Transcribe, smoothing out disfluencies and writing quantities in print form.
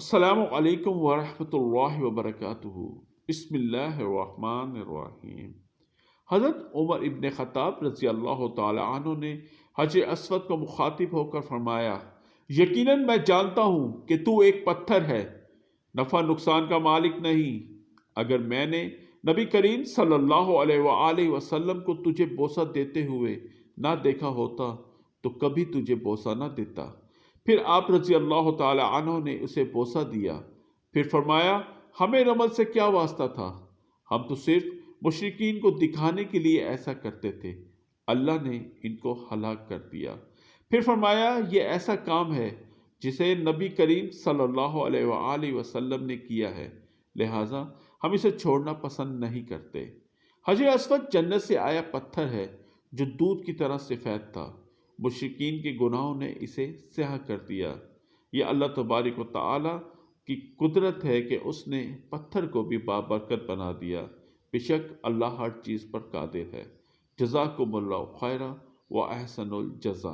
السلام علیکم ورحمۃ اللہ وبرکاتہ۔ بسم اللہ الرحمن الرحیم۔ حضرت عمر ابن خطاب رضی اللہ تعالی عنہ نے حجر اسود کو مخاطب ہو کر فرمایا، یقیناً میں جانتا ہوں کہ تو ایک پتھر ہے، نفع نقصان کا مالک نہیں۔ اگر میں نے نبی کریم صلی اللہ علیہ وآلہ وسلم کو تجھے بوسہ دیتے ہوئے نہ دیکھا ہوتا تو کبھی تجھے بوسہ نہ دیتا۔ پھر آپ رضی اللہ تعالی عنہ نے اسے بوسہ دیا، پھر فرمایا، ہمیں رمل سے کیا واسطہ تھا، ہم تو صرف مشرکین کو دکھانے کے لیے ایسا کرتے تھے، اللہ نے ان کو ہلاک کر دیا۔ پھر فرمایا، یہ ایسا کام ہے جسے نبی کریم صلی اللہ علیہ وآلہ وسلم نے کیا ہے، لہٰذا ہم اسے چھوڑنا پسند نہیں کرتے۔ حجر اسود جنت سے آیا پتھر ہے جو دودھ کی طرح سفید تھا، مشرکین کے گناہوں نے اسے سیاہ کر دیا۔ یہ اللہ تبارک و تعالی کی قدرت ہے کہ اس نے پتھر کو بھی بابرکت بنا دیا۔ بے شک اللہ ہر چیز پر قادر ہے۔ جزاکم اللہ خیرا و احسن الجزا۔